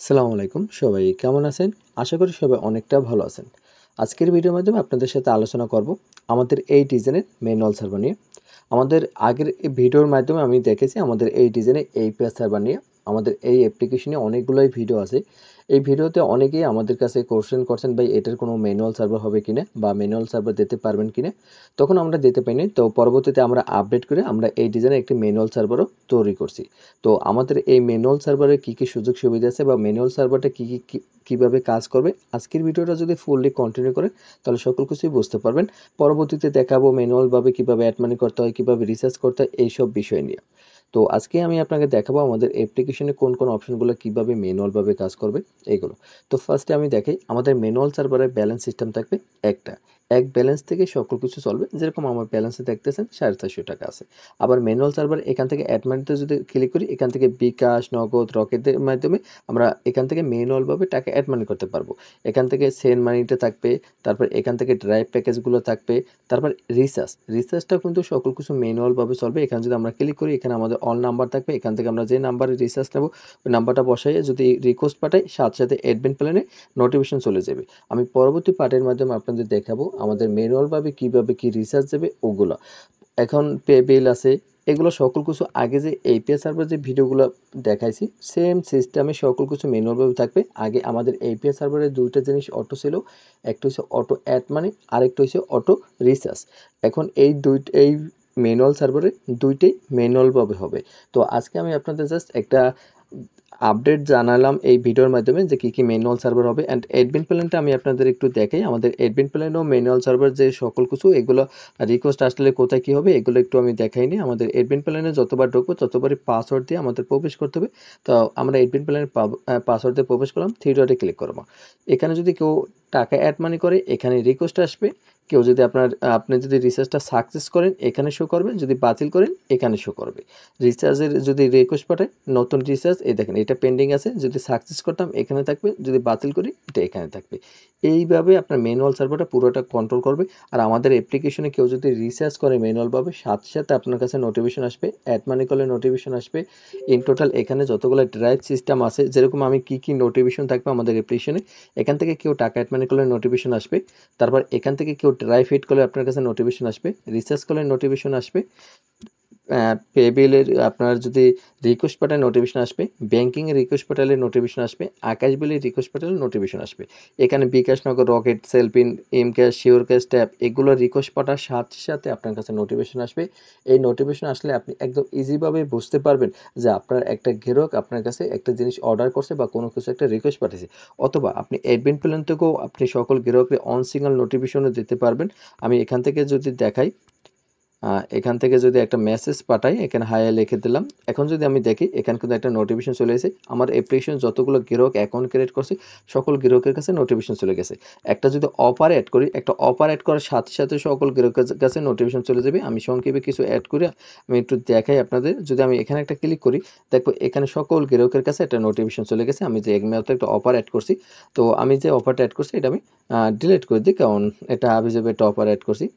আসসালামু আলাইকুম, সবাই কেমন আছেন? আশা করি সবাই অনেকটা ভালো আছেন। আজকের ভিডিওর মাধ্যমে আপনাদের সাথে আলোচনা করব আমাদের এই ডিজাইনের ম্যানুয়াল সার্ভার নিয়ে। আমাদের আগের ভিডিওর মাধ্যমে আমি দেখেছি আমাদের এই ডিজাইনে API সার্ভার নিয়ে আমাদের এই অ্যাপ্লিকেশনে অনেকগুলোই ভিডিও আছে। এই ভিডিওতে অনেকেই আমাদের কাছে কোশ্চেন করছেন, ভাই এটার কোনো ম্যানুয়াল সার্ভার হবে কিনা বা ম্যানুয়াল সার্ভার দিতে পারবেন কিনা। তখন আমরা দিতে পারিনি, তো পরবর্তীতে আমরা আপডেট করে আমরা এই ডিজাইনের একটি ম্যানুয়াল সার্ভারও তৈরি করছি। তো আমাদের এই ম্যানুয়াল সার্ভারে কী কী সুযোগ সুবিধা আছে বা ম্যানুয়াল সার্ভারটা কীভাবে কাজ করবে, আজকের ভিডিওটা যদি ফুললি কন্টিনিউ করেন তাহলে সকল কিছুই বুঝতে পারবেন। পরবর্তীতে দেখাবো ম্যানুয়ালভাবে কীভাবে অ্যাড মানি করতে হয়, কীভাবে রিসার্চ করতে হয়, এইসব বিষয় নিয়ে। তো আজকে আমি আপনাকে দেখাবো আমাদের অ্যাপ্লিকেশনে কোন কোন অপশনগুলো কীভাবে ম্যানুয়ালভাবে কাজ করবে এইগুলো। তো ফার্স্টে আমি দেখাই আমাদের ম্যানুয়াল সার্ভারের ব্যালেন্স সিস্টেম থাকবে একটা। এক ব্যালেন্স থেকে সকল কিছু চলবে, যেরকম আমার ব্যালেন্সে দেখতেছেন 450 টাকা আছে। আবার ম্যানুয়াল সার্ভার এখান থেকে অ্যাড মানিতে যদি ক্লিক করি, এখান থেকে বিকাশ, নগদ, রকেটের মাধ্যমে আমরা এখান থেকে ম্যানুয়ালভাবে টাকা অ্যাড মানি করতে পারবো। এখান থেকে সেন্ড মানিটা থাকবে, তারপর এখান থেকে ড্রাইভ প্যাকেজগুলো থাকবে, তারপর রিচার্জটা কিন্তু সকল কিছু ম্যানুয়ালভাবে চলবে। এখানে যদি আমরা ক্লিক করি, এখানে আমাদের অল নাম্বার থাকবে। এখান থেকে আমরা যে নাম্বারে রিচার্জ নেব ওই নাম্বারটা বসাইয়ে যদি রিকোয়েস্ট পাঠাই, সাথে সাথে অ্যাডমিন প্ল্যানে নোটিফিকেশন চলে যাবে। আমি পরবর্তী পার্টের মাধ্যমে আপনাদের দেখাবো আমাদের ম্যানুয়ালভাবে কীভাবে কী রিচার্জ দেবে ওগুলো। এখন পে বিল আছে, এগুলো সকল কিছু আগে যে API সার্ভার যে ভিডিওগুলো দেখাইছি সেম সিস্টেমে সকল কিছু ম্যানুয়ালভাবে থাকবে। আগে আমাদের API সার্ভারের দুইটা জিনিস অটো ছিল, একটা হচ্ছে অটো অ্যাড মানি, আরেকটা হচ্ছে অটো রিচার্জ। এখন এই ম্যানুয়াল সার্ভারে দুইটাই ম্যানুয়ালভাবে হবে। তো আজকে আমি আপনাদের জাস্ট একটা আপডেট জানালাম এই ভিডিওর মাধ্যমে যে কী ম্যানুয়াল সার্ভার হবে। অ্যান্ড অ্যাডমিন প্ল্যানটা আমি আপনাদের একটু দেখাই। আমাদের অ্যাডমিন প্ল্যানও ম্যানুয়াল সার্ভার যে সকল কিছু এগুলো রিকোয়েস্ট আসলে কোথায় কী হবে এগুলো একটু আমি দেখাইনি। আমাদের অ্যাডমিন প্ল্যানে যতবার ঢুকবো ততবারই পাসওয়ার্ড দিয়ে আমাদের প্রবেশ করতে হবে। তো আমরা অ্যাডমিন প্ল্যানের পাসওয়ার্ড দিয়ে প্রবেশ করলাম, থ্রি ডটে ক্লিক করবো। এখানে যদি কেউ টাকা অ্যাড মানি করে এখানে রিকোয়েস্ট আসবে। কেউ যদি আপনি যদি রিচার্জটা সাকসেস করেন এখানে শো করবে, যদি বাতিল করেন এখানে শো করবে। রিচার্জের যদি রিকোয়েস্ট পাঠায় নতুন রিচার্জ, এই দেখেন এটা পেন্ডিং আছে, যদি সাকসেস করতাম এখানে থাকবে, যদি বাতিল করি এটা এখানে থাকবে। এইভাবে আপনার ম্যানুয়াল সার্ভারটা পুরোটা কন্ট্রোল করবে। আর আমাদের অ্যাপ্লিকেশনে কেউ যদি রিচার্জ করে ম্যানুয়ালভাবে, সাথে সাথে আপনার কাছে নোটিফিকেশন আসবে, অ্যাড মানি করলে নোটিফিকেশন আসবে। ইন টোটাল এখানে যতগুলো ড্রাইভ সিস্টেম আছে, যেরকম আমি কী নোটিফিকেশন থাকবে আমাদের অ্যাপ্লিকেশনে, এখান থেকে কেউ টাকা অ্যাড মানি করলে নোটিফিকেশন আসবে। তারপর এখান থেকে কেউ ড্রাইভ হিট করলে আপনার কাছে নোটিফিকেশন আসবে, রিচার্জ করলে নোটিফিকেশন আসবে, পে বিলের আপনার যদি রিকোয়েস্ট পাঠায় নোটিফিকেশন আসবে, ব্যাঙ্কিংয়ের রিকোয়েস্ট পাঠালে নোটিফিকেশন আসবে, আকাশ বিলের রিকোয়েস্ট পাঠালে নোটিফিকেশন আসবে। এখানে bKash, Nagad, Rocket, CellFin, mCash, SureCash, Tap এগুলো রিকোয়েস্ট পাঠার সাথে সাথে আপনার কাছে নোটিফিকেশন আসবে। এই নোটিফিকেশন আসলে আপনি একদম ইজিভাবে বুঝতে পারবেন যে আপনার একটা গ্রাহক আপনার কাছে একটা জিনিস অর্ডার করছে বা কোনো কিছু একটা রিকোয়েস্ট পাঠিয়েছে। অথবা আপনি অ্যাডমিন প্ল্যান থেকেও আপনি সকল গ্রাহককে অন সিঙ্গেল নোটিফিকেশনও দিতে পারবেন। আমি এখান থেকে যদি দেখাই, এখান থেকে যদি একটা মেসেজ পাঠাই, এখানে হাই লিখে দিলাম। এখন যদি আমি দেখি এখানে কিন্তু একটা নোটিফিকেশন চলে এসেছে। আমার অ্যাপ্লিকেশন যতগুলো গ্রাহক অ্যাকাউন্ট ক্রিয়েট করছে সকল গ্রাহকের কাছে নোটিফিকেশন চলে গেছে। একটা যদি অফার অ্যাড করি, একটা অফার অ্যাড করার সাথে সাথে সকল গ্রাহকের কাছে নোটিফিকেশন চলে যাবে। আমি সংক্ষেপে কিছু অ্যাড করে আমি একটু দেখাই আপনাদের। যদি আমি এখানে একটা ক্লিক করি, দেখবো এখানে সকল গ্রাহকের কাছে একটা নোটিফিকেশন চলে গেছে। আমি যে একমাত্র একটা অফার অ্যাড করছি, তো আমি যে অফারটা অ্যাড করছি এটা আমি ডিলিট করে দিই, কারণ এটা হিসেবে একটা অফার অ্যাড করছি।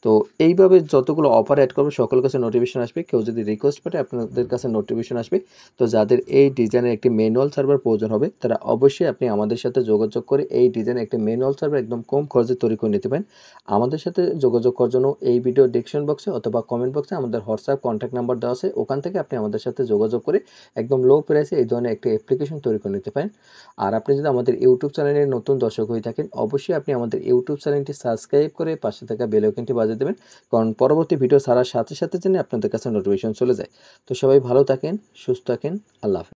তো এইভাবে যতগুলো অফার অ্যাড করবে সকলের কাছে নোটিফিকেশন আসবে। কেউ যদি রিকোয়েস্ট পাঠায় আপনাদের কাছে নোটিফিকেশন আসবে। তো যাদের এই ডিজাইনের একটি ম্যানুয়াল সার্ভার প্রয়োজন হবে তারা অবশ্যই আপনি আমাদের সাথে যোগাযোগ করে এই ডিজাইনের একটি ম্যানুয়াল সার্ভার একদম কম খরচে তৈরি করে নিতে পারেন। আমাদের সাথে যোগাযোগ করার জন্য এই ভিডিও ডেসক্রিপশন বক্সে অথবা কমেন্ট বক্সে আমাদের হোয়াটসঅ্যাপ কন্ট্যাক্ট নাম্বার দেওয়া আছে, ওখান থেকে আপনি আমাদের সাথে যোগাযোগ করে একদম লো প্রাইসে এই ধরনের একটি অ্যাপ্লিকেশন তৈরি করে নিতে পারেন। আর আপনি যদি আমাদের ইউটিউব চ্যানেলের নতুন দর্শক হয়ে থাকেন অবশ্যই আপনি আমাদের ইউটিউব চ্যানেলটি সাবস্ক্রাইব করে পাশে থাকা বেল আইকনটি বাজিয়ে দেবেন, কারণ পরবর্তী ভিডিও ছাড়ার সাথে সাথে যেন আপনাদের কাছে নোটিফিকেশন চলে যায়। তো সবাই ভালো থাকেন, সুস্থ থাকেন, আল্লাহ হাফেজ।